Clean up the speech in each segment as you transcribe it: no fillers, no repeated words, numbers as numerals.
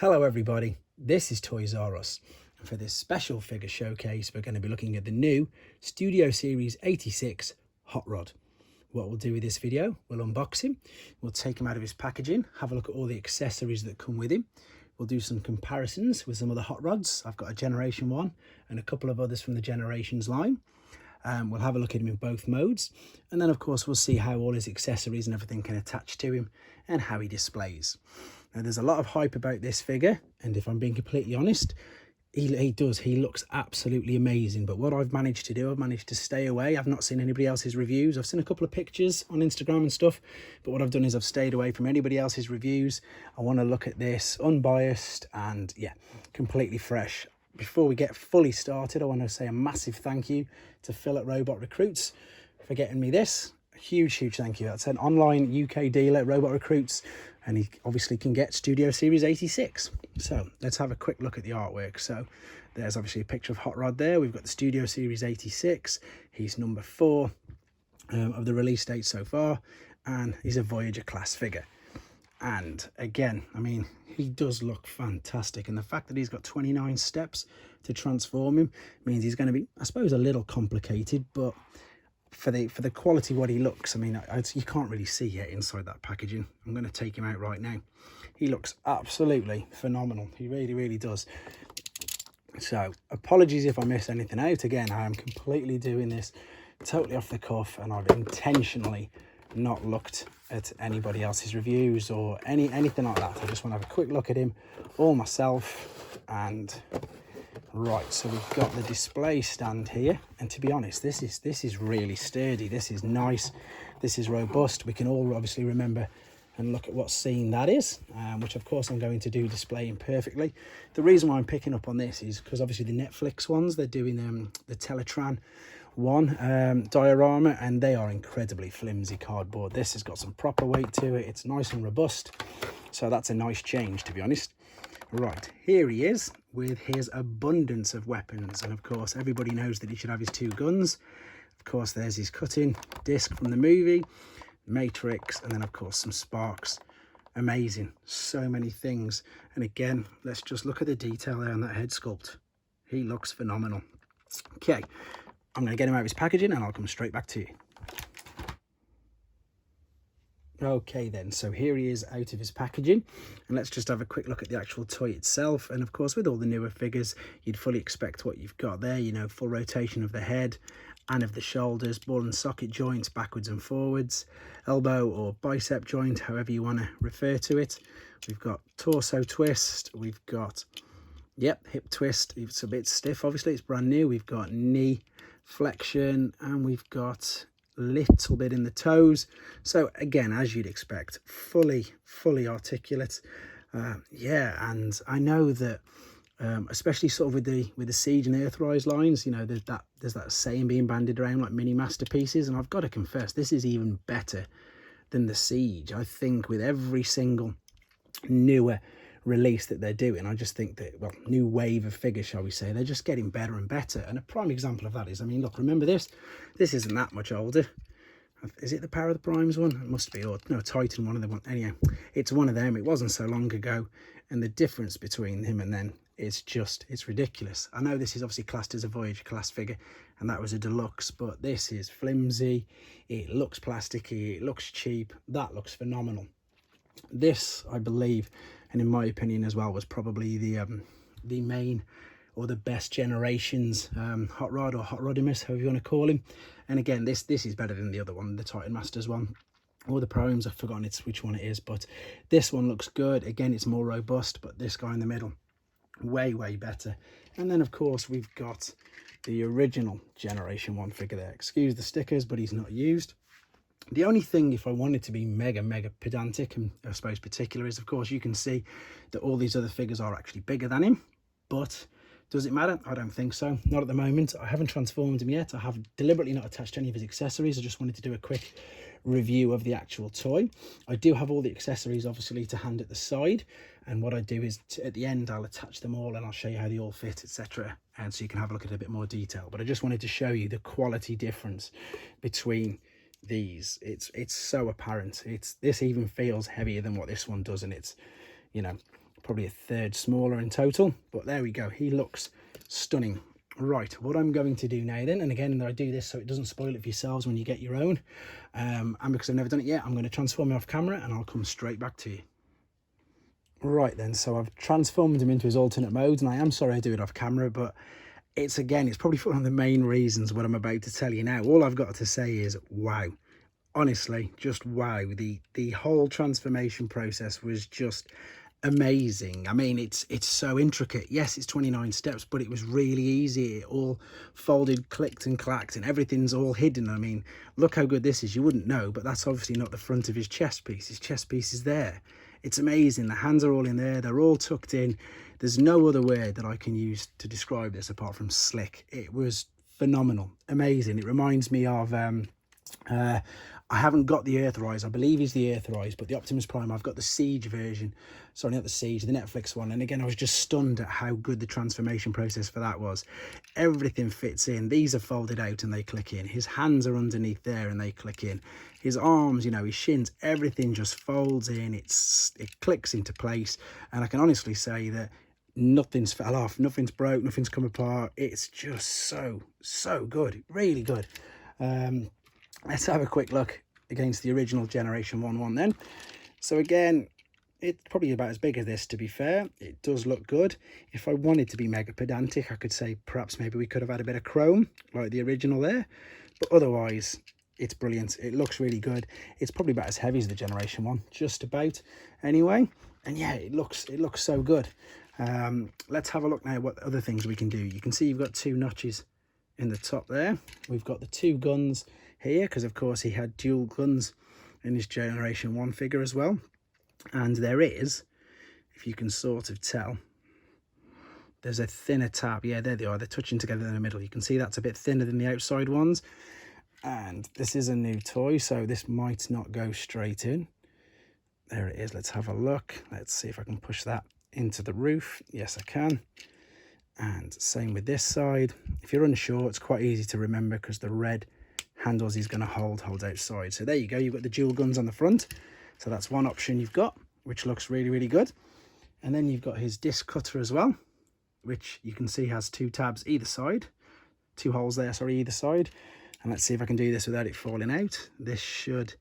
Hello everybody, this is Toys R Us, and for this special figure showcase we're going to be looking at the new Studio Series 86 Hot Rod. What we'll do with this video, we'll unbox him, we'll take him out of his packaging, have a look at all the accessories that come with him. We'll do some comparisons with some of the Hot Rods. I've got a Generation 1 and a couple of others from the Generations line. We'll have a look at him in both modes, and then of course we'll see how all his accessories and everything can attach to him and how he displays. Now there's a lot of hype about this figure, and if I'm being completely honest, he looks absolutely amazing. But what I've managed to do, I've managed to stay away. I've not seen anybody else's reviews. I've seen a couple of pictures on Instagram and stuff, but what I've done is I've stayed away from anybody else's reviews. I want to look at this unbiased and yeah, completely fresh. Before we get fully started, I want to say a massive thank you to Phil at Robot Recruits for getting me this. A huge thank you. That's an online UK dealer, Robot Recruits, and he obviously can get Studio Series 86. So let's have a quick look at the artwork. So there's obviously a picture of Hot Rod there. We've got the Studio Series 86. He's number 4 of the release date so far, and he's a Voyager class figure. And again, I mean, he does look fantastic, and the fact that he's got 29 steps to transform him means he's going to be, I suppose, a little complicated, but for the quality what he looks, I mean, you can't really see it inside that packaging. I'm going to take him out right now. He looks absolutely phenomenal. He really does. So apologies if I miss anything out. Again, I am completely doing this totally off the cuff, and I've intentionally not looked at anybody else's reviews or anything like that. I just want to have a quick look at him all myself. And right, so we've got the display stand here, and to be honest, this is really sturdy. This is nice, this is robust. We can all obviously remember and look at what scene that is, which of course I'm going to do displaying perfectly. The reason why I'm picking up on this is because obviously the Netflix ones, they're doing the Teletran one diorama, and they are incredibly flimsy cardboard. This has got some proper weight to it. It's nice and robust, so that's a nice change, to be honest. Right, here he is with his abundance of weapons, and of course everybody knows that he should have his 2 guns. Of course there's his cutting disc from the movie, Matrix, and then of course some sparks. Amazing, so many things. And again, let's just look at the detail there on that head sculpt. He looks phenomenal. Okay, I'm going to get him out of his packaging and I'll come straight back to you. Okay then, so here he is out of his packaging, and let's just have a quick look at the actual toy itself. And of course, with all the newer figures, you'd fully expect what you've got there, you know, full rotation of the head and of the shoulders, ball and socket joints backwards and forwards, elbow or bicep joint, however you want to refer to it. We've got torso twist, we've got hip twist. It's a bit stiff, obviously it's brand new. We've got knee flexion, and we've got little bit in the toes. So again, as you'd expect, fully articulate. Yeah, and I know that especially sort of with the Siege and Earthrise lines, you know, there's that saying being bandied around like mini masterpieces, and I've got to confess, this is even better than the Siege. I think with every single newer release that they're doing, I just think that, well, new wave of figures, shall we say, they're just getting better and better. And a prime example of that is, I mean, look, remember this isn't that much older. Is it the Power of the Primes one? It must be, or no, Titan, one of them. Anyhow, it's one of them. It wasn't so long ago, and the difference between him and then is it's ridiculous. I know this is obviously classed as a Voyager class figure, and that was a deluxe, but this is flimsy, it looks plasticky, it looks cheap. That looks phenomenal. This, I believe, and in my opinion as well, was probably the main or the best Generations Hot Rod, or Hot Rodimus, however you want to call him. And again, this is better than the other one, the Titan Masters one, or the Primes. I've forgotten which one it is, but this one looks good. Again, it's more robust, but this guy in the middle, way better. And then of course we've got the original Generation 1 figure there. Excuse the stickers, but he's not used. The only thing, if I wanted to be mega pedantic and I suppose particular, is of course you can see that all these other figures are actually bigger than him. But does it matter? I don't think so. Not at the moment. I haven't transformed him yet. I have deliberately not attached any of his accessories. I just wanted to do a quick review of the actual toy. I do have all the accessories obviously to hand at the side, and what I do is at the end I'll attach them all and I'll show you how they all fit, etc., and so you can have a look at a bit more detail. But I just wanted to show you the quality difference between these. It's so apparent. This even feels heavier than what this one does, and it's, you know, probably a third smaller in total, but there we go. He looks stunning. Right, what I'm going to do now then, and again I do this so it doesn't spoil it for yourselves when you get your own, and because I've never done it yet, I'm going to transform him off camera and I'll come straight back to you. Right then, so I've transformed him into his alternate modes, and I am sorry I do it off camera, but it's probably one of the main reasons what I'm about to tell you now. All I've got to say is wow. Honestly, just wow. The whole transformation process was just amazing. I mean, it's so intricate. Yes, it's 29 steps, but it was really easy. It all folded, clicked and clacked, and everything's all hidden. I mean, look how good this is. You wouldn't know, but that's obviously not the front of his chest piece. His chest piece is there. It's amazing. The hands are all in there. They're all tucked in. There's no other word that I can use to describe this apart from slick. It was phenomenal, amazing. It reminds me of I haven't got the Earthrise. I believe he's the Earthrise, but the Optimus Prime, I've got the Siege version. Sorry, not the Siege, the Netflix one. And again, I was just stunned at how good the transformation process for that was. Everything fits in. These are folded out and they click in. His hands are underneath there and they click in. His arms, you know, his shins, everything just folds in. It clicks into place. And I can honestly say that nothing's fell off, nothing's broke, nothing's come apart. It's just so good, really good. Let's have a quick look against the original Generation 1 one then. So again, it's probably about as big as this, to be fair. It does look good. If I wanted to be mega pedantic, I could say perhaps maybe we could have had a bit of chrome like the original there, but otherwise it's brilliant. It looks really good. It's probably about as heavy as the Generation 1, just about anyway. And yeah, it looks so good. Let's have a look now what other things we can do. You can see you've got 2 notches in the top there. We've got the 2 guns here because of course he had dual guns in his Generation 1 figure as well. And there is, if you can sort of tell, there's a thinner tab. Yeah, there they are. They're touching together in the middle. You can see that's a bit thinner than the outside ones. And this is a new toy, so this might not go straight in. There it is. Let's have a look. Let's see if I can push that into the roof. Yes, I can. And same with this side. If you're unsure, it's quite easy to remember because the red handles he's going to holds outside. So there you go. You've got the dual guns on the front. So that's one option you've got, which looks really, really good. And then you've got his disc cutter as well, which you can see has 2 tabs either side. 2 holes there, sorry, either side. And let's see if I can do this without it falling out. This should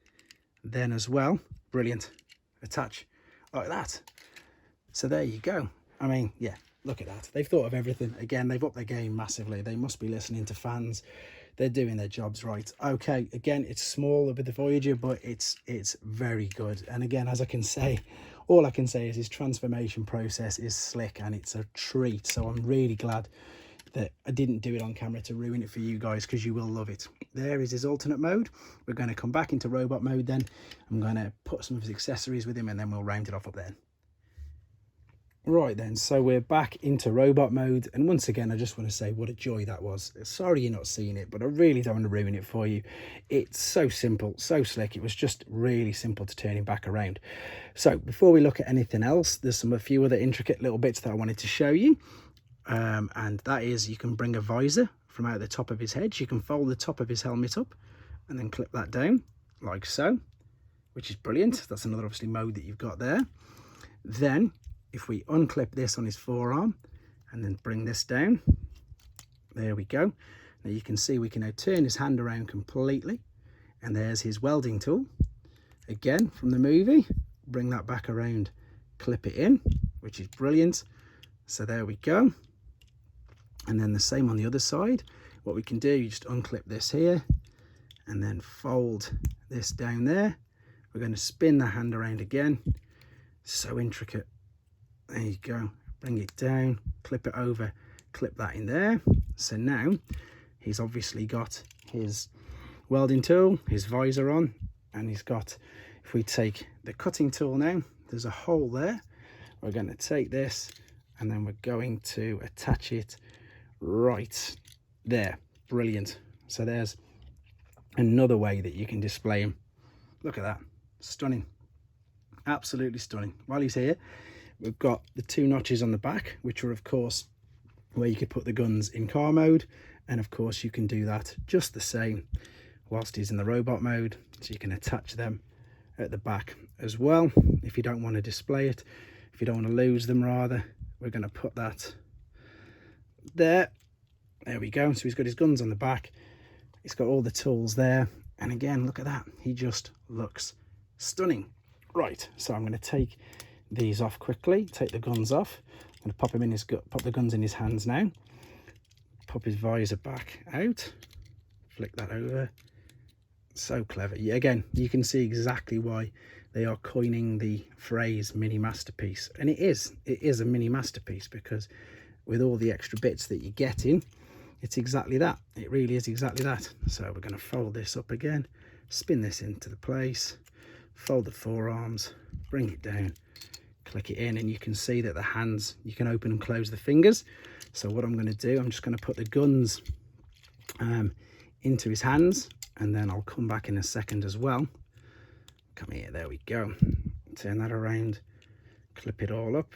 then as well, brilliant, attach like that. So there you go. I mean, yeah, look at that. They've thought of everything. Again, they've upped their game massively. They must be listening to fans. They're doing their jobs right. Okay, again, it's smaller with the Voyager, but it's very good. And again, as I can say, all I can say is his transformation process is slick and it's a treat. So I'm really glad that I didn't do it on camera to ruin it for you guys, because you will love it. There is his alternate mode. We're going to come back into robot mode then. I'm going to put some of his accessories with him and then we'll round it off up there. Right then, so we're back into robot mode, and once again I just want to say what a joy that was. Sorry you're not seeing it, but I really don't want to ruin it for you. It's so simple, so slick. It was just really simple to turn him back around. So before we look at anything else, there's a few other intricate little bits that I wanted to show you, and that is you can bring a visor from out the top of his head. You can fold the top of his helmet up and then clip that down like so, which is brilliant. That's another obviously mode that you've got there. Then if we unclip this on his forearm and then bring this down, there we go. Now you can see we can now turn his hand around completely, and there's his welding tool. Again, from the movie, bring that back around, clip it in, which is brilliant. So there we go. And then the same on the other side. What we can do, you just unclip this here and then fold this down there. We're going to spin the hand around again. So intricate. There you go. Bring it down, clip it over, clip that in there. So now he's obviously got his welding tool, his visor on, and he's got, if we take the cutting tool now, there's a hole there. We're going to take this and then we're going to attach it right there. Brilliant. So there's another way that you can display him. Look at that. Stunning. Absolutely stunning. While he's here, we've got the 2 notches on the back, which are of course where you could put the guns in car mode, and of course you can do that just the same whilst he's in the robot mode, so you can attach them at the back as well if you don't want to display it. if you don't want to lose them rather, we're going to put that there. There we go. So he's got his guns on the back, he's got all the tools there, and again, look at that, he just looks stunning. Right, so I'm going to take these off quickly, take the guns off. I'm going to pop him in his pop the guns in his hands now, pop his visor back out, flick that over. So clever. Yeah, again, you can see exactly why they are coining the phrase mini masterpiece, and it is a mini masterpiece, because with all the extra bits that you get in, it's exactly that. It really is exactly that. So we're going to fold this up again, spin this into the place, fold the forearms, bring it down, click it in, and you can see that the hands, you can open and close the fingers. So what I'm going to do, I'm just going to put the guns into his hands, and then I'll come back in a second as well. Come here, there we go. Turn that around, clip it all up.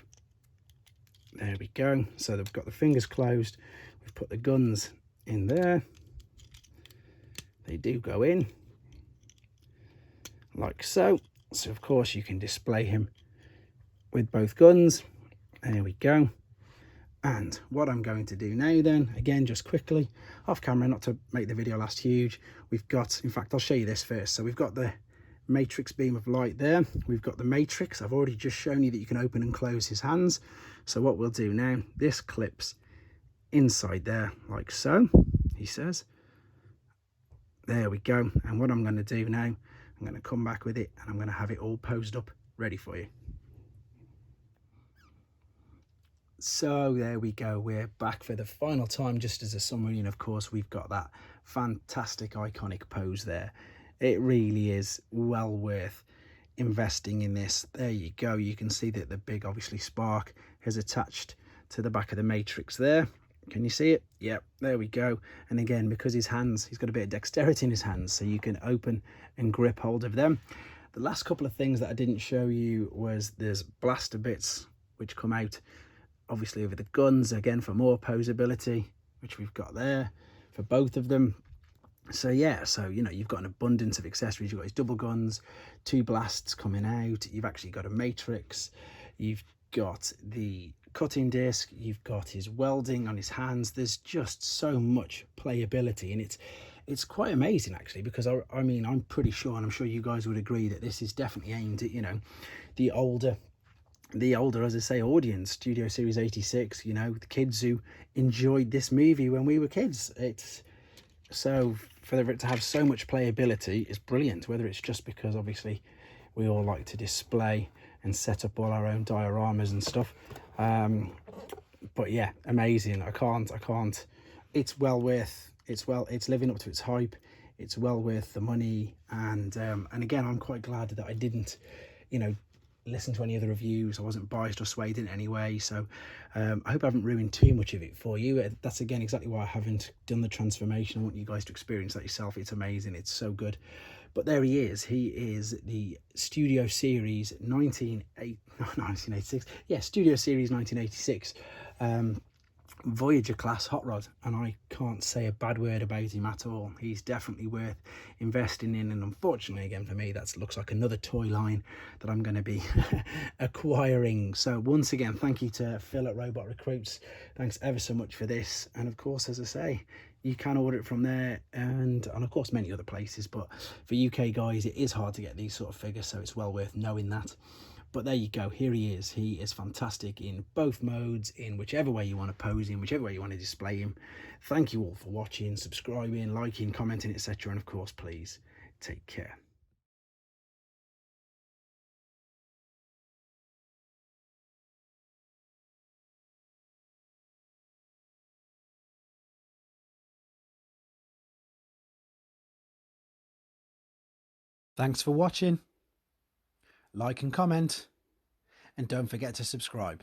There we go. So they've got the fingers closed. We've put the guns in there. They do go in like so. So of course you can display him with both guns. There we go. And what I'm going to do now then, again, just quickly off camera, not to make the video last huge, we've got, in fact, I'll show you this first. So we've got the matrix beam of light there. We've got the matrix. I've already just shown you that you can open and close his hands. So what we'll do now, this clips inside there like so, he says. There we go. And what I'm going to do now, I'm going to come back with it, and I'm going to have it all posed up ready for you. So there we go, we're back for the final time. Just as a summary, and of course we've got that fantastic iconic pose there. It really is well worth investing in this. There you go, you can see that the big, obviously, spark is attached to the back of the matrix there. Can you see it? Yep, there we go. And again, because his hands, he's got a bit of dexterity in his hands, so you can open and grip hold of them. The last couple of things that I didn't show you was there's blaster bits which come out obviously over the guns, again for more posability, which we've got there for both of them. So yeah, so you know, you've got an abundance of accessories. You've got his double guns, 2 blasts coming out, you've actually got a matrix, you've got the cutting disc, you've got his welding on his hands. There's just so much playability, and it's quite amazing actually, because I mean, I'm pretty sure, and I'm sure you guys would agree, that this is definitely aimed at, you know, the older, as I say, audience. Studio Series 86, you know, the kids who enjoyed this movie when we were kids. It's so, for it to have so much playability is brilliant, whether it's just because obviously we all like to display and set up all our own dioramas and stuff, but yeah, amazing. I can't, it's well worth, it's living up to its hype. It's well worth the money, and again, I'm quite glad that I didn't, you know, listen to any of the reviews. I wasn't biased or swayed in any way, so I hope I haven't ruined too much of it for you. That's again exactly why I haven't done the transformation. I want you guys to experience that yourself. It's amazing, it's so good. But there he is the Studio Series 1986, yeah, Studio Series 1986 Voyager class hot rod, and I can't say a bad word about him at all. He's definitely worth investing in, and unfortunately, again, for me, that looks like another toy line that I'm going to be acquiring. So once again, thank you to Phil at Robot Recruits. Thanks ever so much for this, and of course, as I say, you can order it from there, and of course many other places, but for UK guys it is hard to get these sort of figures, so it's well worth knowing that. But there you go, here he is fantastic in both modes, in whichever way you want to pose him, whichever way you want to display him. Thank you all for watching, subscribing, liking, commenting, etc. And of course, please take care. Thanks for watching. Like and comment, and don't forget to subscribe.